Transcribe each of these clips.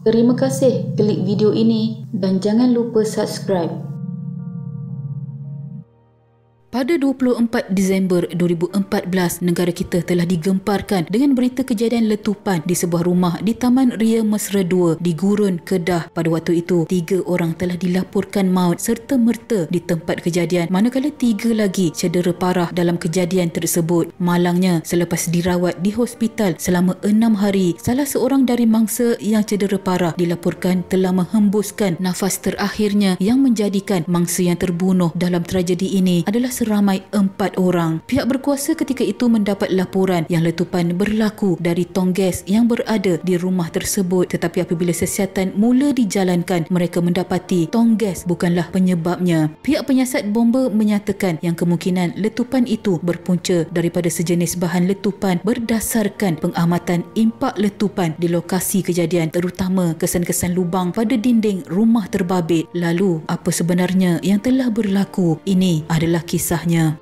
Terima kasih klik video ini dan jangan lupa subscribe. Pada 24 Disember 2014, negara kita telah digemparkan dengan berita kejadian letupan di sebuah rumah di Taman Ria Mesra 2 di Gurun, Kedah. Pada waktu itu, 3 orang telah dilaporkan maut serta merta di tempat kejadian, manakala 3 lagi cedera parah dalam kejadian tersebut. Malangnya, selepas dirawat di hospital selama 6 hari, salah seorang dari mangsa yang cedera parah dilaporkan telah menghembuskan nafas terakhirnya, yang menjadikan mangsa yang terbunuh dalam tragedi ini adalah ramai 4 orang. Pihak berkuasa ketika itu mendapat laporan yang letupan berlaku dari tong gas yang berada di rumah tersebut, tetapi apabila siasatan mula dijalankan, mereka mendapati tong gas bukanlah penyebabnya. Pihak penyiasat bomba menyatakan yang kemungkinan letupan itu berpunca daripada sejenis bahan letupan berdasarkan pengamatan impak letupan di lokasi kejadian, terutama kesan-kesan lubang pada dinding rumah terbabit. Lalu, apa sebenarnya yang telah berlaku? Ini adalah kisahnya.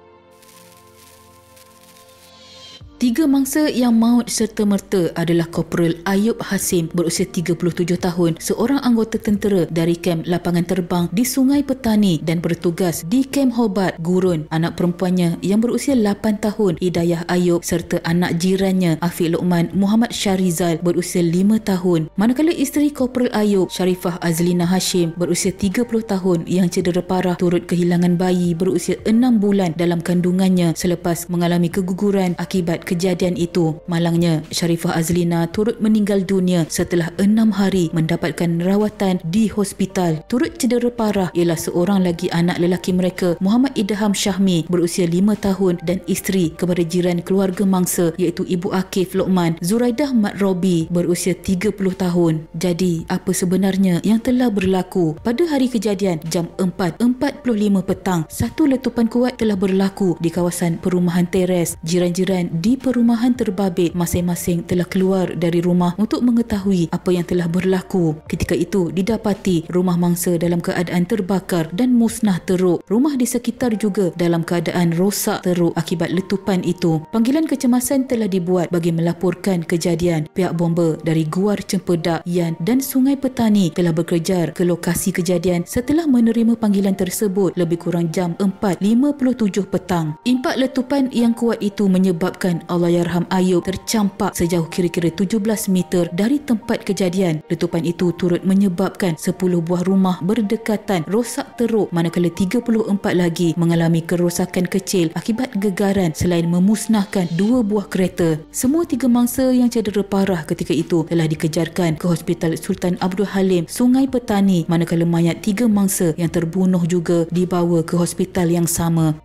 3 mangsa yang maut serta-merta adalah Korporal Ayub Hasim berusia 37 tahun, seorang anggota tentera dari kem lapangan terbang di Sungai Petani dan bertugas di kem Hobart, Gurun. Anak perempuannya yang berusia 8 tahun, Hidayah Ayub, serta anak jirannya Afiq Luqman Muhammad Syarizal berusia 5 tahun. Manakala isteri Korporal Ayub, Sharifah Azlina Hashim berusia 30 tahun yang cedera parah turut kehilangan bayi berusia 6 bulan dalam kandungannya selepas mengalami keguguran akibat kejadian itu. Malangnya, Sharifah Azlina turut meninggal dunia setelah 6 hari mendapatkan rawatan di hospital. Turut cedera parah ialah seorang lagi anak lelaki mereka, Muhammad Idham Syahmi berusia 5 tahun dan isteri kepada jiran keluarga mangsa iaitu Ibu Akif Luqman Zuraidah Mat Robi berusia 30 tahun. Jadi, apa sebenarnya yang telah berlaku? Pada hari kejadian jam 4.45 petang, satu letupan kuat telah berlaku di kawasan perumahan teres. Jiran-jiran di perumahan terbabit masing-masing telah keluar dari rumah untuk mengetahui apa yang telah berlaku. Ketika itu didapati rumah mangsa dalam keadaan terbakar dan musnah teruk. Rumah di sekitar juga dalam keadaan rosak teruk akibat letupan itu. Panggilan kecemasan telah dibuat bagi melaporkan kejadian. Pihak bomba dari Guar Cempedak, Yan dan Sungai Petani telah bekerja ke lokasi kejadian setelah menerima panggilan tersebut lebih kurang jam 4.57 petang. Impak letupan yang kuat itu menyebabkan Allahyarham Ayub tercampak sejauh kira-kira 17 meter dari tempat kejadian. Letupan itu turut menyebabkan 10 buah rumah berdekatan rosak teruk, manakala 34 lagi mengalami kerosakan kecil akibat gegaran selain memusnahkan 2 buah kereta. Semua 3 mangsa yang cedera parah ketika itu telah dikejarkan ke Hospital Sultan Abdul Halim, Sungai Petani, manakala mayat 3 mangsa yang terbunuh juga dibawa ke hospital yang sama.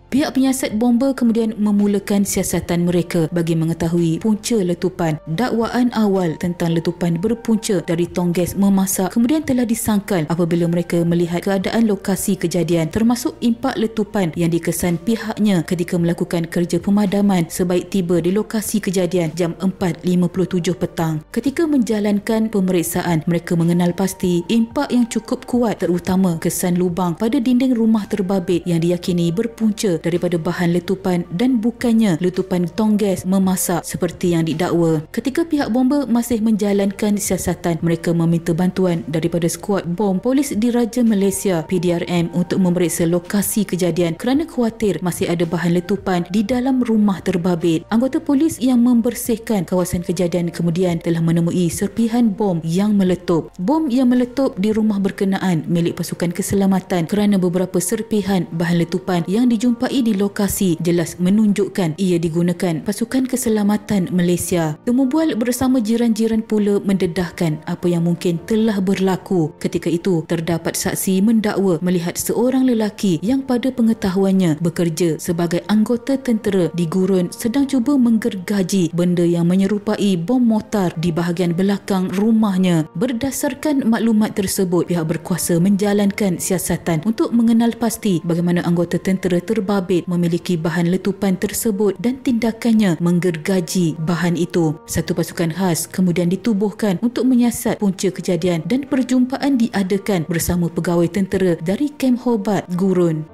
Pihak penyiasat bomba kemudian memulakan siasatan mereka bagi mengetahui punca letupan. Dakwaan awal tentang letupan berpunca dari tong gas memasak kemudian telah disangkal apabila mereka melihat keadaan lokasi kejadian, termasuk impak letupan yang dikesan pihaknya ketika melakukan kerja pemadaman sebaik tiba di lokasi kejadian jam 4.57 petang. Ketika menjalankan pemeriksaan, mereka mengenal pasti impak yang cukup kuat, terutama kesan lubang pada dinding rumah terbabit yang diyakini berpunca daripada bahan letupan dan bukannya letupan tong gas memasak seperti yang didakwa. Ketika pihak bomba masih menjalankan siasatan, mereka meminta bantuan daripada skuad bom Polis Diraja Malaysia PDRM untuk memeriksa lokasi kejadian kerana khawatir masih ada bahan letupan di dalam rumah terbabit. Anggota polis yang membersihkan kawasan kejadian kemudian telah menemui serpihan bom yang meletup. Bom yang meletup di rumah berkenaan milik pasukan keselamatan kerana beberapa serpihan bahan letupan yang dijumpai di lokasi jelas menunjukkan ia digunakan pasukan keselamatan Malaysia. Temu bual bersama jiran-jiran pula mendedahkan apa yang mungkin telah berlaku. Ketika itu terdapat saksi mendakwa melihat seorang lelaki yang pada pengetahuannya bekerja sebagai anggota tentera di Gurun sedang cuba menggergaji benda yang menyerupai bom mortar di bahagian belakang rumahnya. Berdasarkan maklumat tersebut, pihak berkuasa menjalankan siasatan untuk mengenal pasti bagaimana anggota tentera terbabit memiliki bahan letupan tersebut dan tindakannya menggergaji bahan itu. Satu pasukan khas kemudian ditubuhkan untuk menyiasat punca kejadian dan perjumpaan diadakan bersama pegawai tentera dari kem Hobart, Gurun.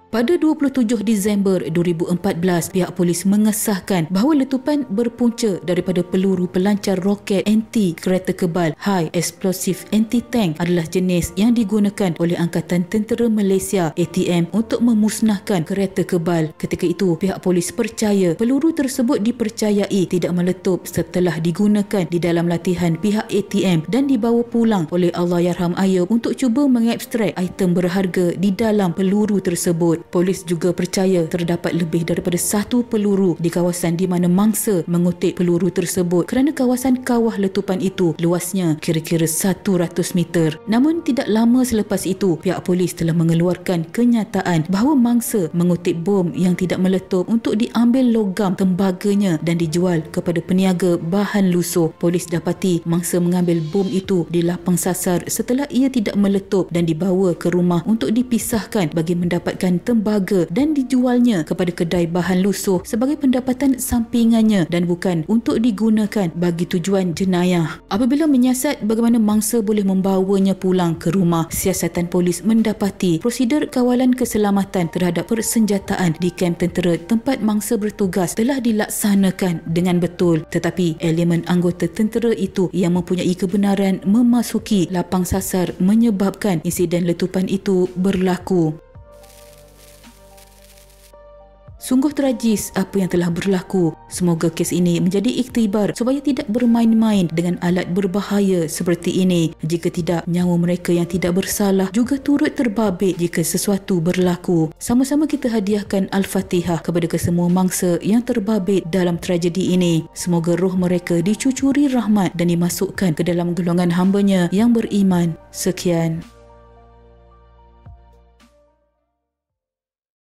Pada 27 Disember 2014, pihak polis mengesahkan bahawa letupan berpunca daripada peluru pelancar roket anti kereta kebal High Explosive Anti-Tank adalah jenis yang digunakan oleh Angkatan Tentera Malaysia ATM untuk memusnahkan kereta kebal. Ketika itu, pihak polis percaya peluru tersebut dipercayai tidak meletup setelah digunakan di dalam latihan pihak ATM dan dibawa pulang oleh Allahyarham Ayub untuk cuba mengekstrak item berharga di dalam peluru tersebut. Polis juga percaya terdapat lebih daripada satu peluru di kawasan di mana mangsa mengutip peluru tersebut kerana kawasan kawah letupan itu luasnya kira-kira 100 meter. Namun tidak lama selepas itu, pihak polis telah mengeluarkan kenyataan bahawa mangsa mengutip bom yang tidak meletup untuk diambil logam tembaganya dan dijual kepada peniaga bahan lusuh. Polis dapati mangsa mengambil bom itu di lapang sasar setelah ia tidak meletup dan dibawa ke rumah untuk dipisahkan bagi mendapatkan tembaga dan dijualnya kepada kedai bahan lusuh sebagai pendapatan sampingannya dan bukan untuk digunakan bagi tujuan jenayah. Apabila menyiasat bagaimana mangsa boleh membawanya pulang ke rumah, siasatan polis mendapati prosedur kawalan keselamatan terhadap persenjataan di kem tentera tempat mangsa bertugas telah dilaksanakan dengan betul, tetapi elemen anggota tentera itu yang mempunyai kebenaran memasuki lapang sasar menyebabkan insiden letupan itu berlaku. Sungguh tragis apa yang telah berlaku. Semoga kes ini menjadi iktibar supaya tidak bermain-main dengan alat berbahaya seperti ini. Jika tidak, nyawa mereka yang tidak bersalah juga turut terbabit jika sesuatu berlaku. Sama-sama kita hadiahkan Al-Fatihah kepada kesemua mangsa yang terbabit dalam tragedi ini. Semoga roh mereka dicucuri rahmat dan dimasukkan ke dalam golongan hamba-Nya yang beriman. Sekian.